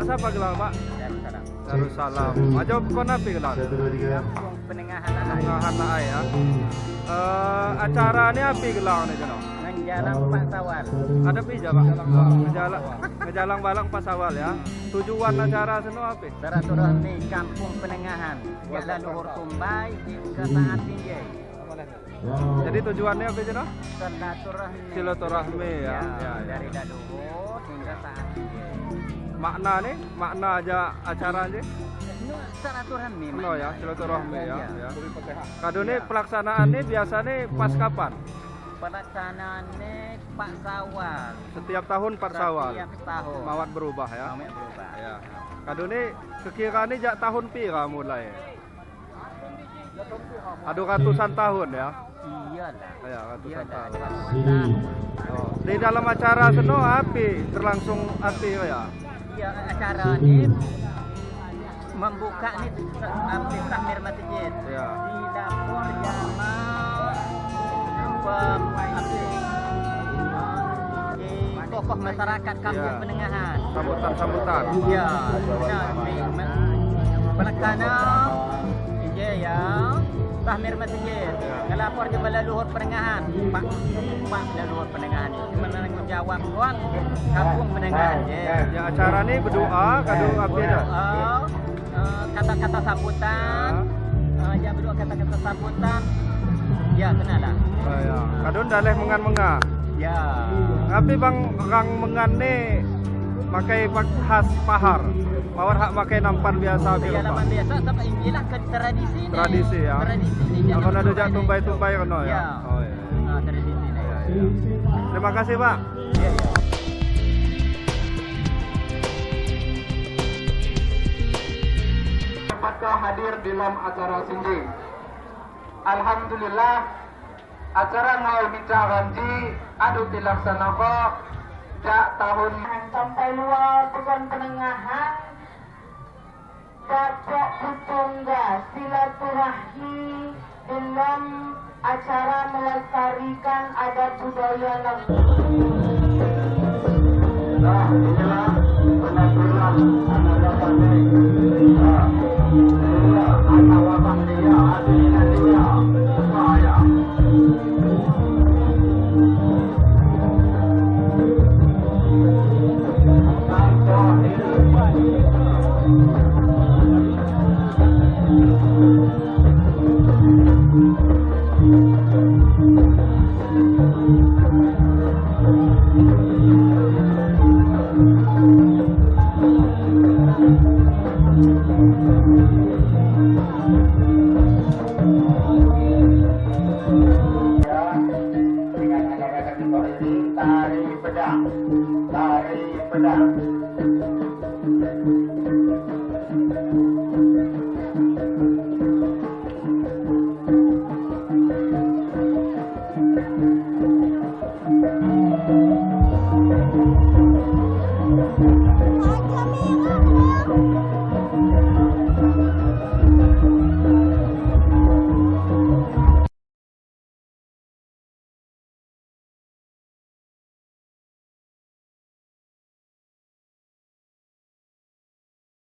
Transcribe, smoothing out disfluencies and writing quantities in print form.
siapa gelar Pak? Darussalam. Aja kon apa gelar? Kampung Penengahan Laai. Penengahan Laai ya. Acara ini apa gelar nih Jono? Menjalang Pak Sawal. Ada pija Pak? Ngejalang balang pas awal ya. Tujuan acara seno apa? Silaturahmi Kampung Penengahan. Jalan Luhur Tumbai hingga saat ini. Jadi tujuannya apa Jono? Silaturahmi. Silaturahmi ya. Dari Daluhur hingga saat ini. Makna aja acaranya? Silaturahmi. No ya, silaturahmi ya. Kadone pelaksanaannya biasanya pas kapan? Pelaksanaannya Pak Sawal. Setiap tahun Pak Sawal. Setiap tahun. Mawat berubah ya. Mawat berubah. Ya. Kadone kekirane jak tahun pira mulai? Ada ratusan tahun ya. Iyalah. Ya, ratusan tahun. Iyalah. Oh. Di dalam acara seno api berlangsung api ya. Iya, acara ini membuka nih api takmir masjid. Ya. Di dapur di tokoh masyarakat Kampung Ya. Penengahan. Sambutan. Iya. Pelaksana iya ya. Tahmir masjid. Ngelapor ke Balai Luhur Penengahan. Pak Leluhur Penengahan. Menanggung jawab buat Kampung Penengahan. Ya acara ini berdoa kado api dah. Kata-kata sambutan. Ya berdoa kata-kata sambutan. Ya kenalah. Oh, ya. Kadon daleh mengan-mengan. Ya. Tapi bang orang mengan ni pakai khas pahar. Mawar hak pakai nampan biasa Ya laman biasa tapi inilah ke tradisi ni. Tradisi ya. Tradisi ni. Kalau ada jak tumbai-tumbai kena ya. Ya. Oh ya. Tradisi ni. Terima kasih Pak. Ya ya. Dapatkah hadir dalam acara sinjing? Alhamdulillah acara mau dicaranji adu dilaksanakan jak tahun sampai luar bukan penengahan dapat bertungga silaturahmi dalam acara melestarikan adat budaya Nah, inilah penaturan anak pandai. Anak wabah dia, hatinya dia, saya. Tari pedang,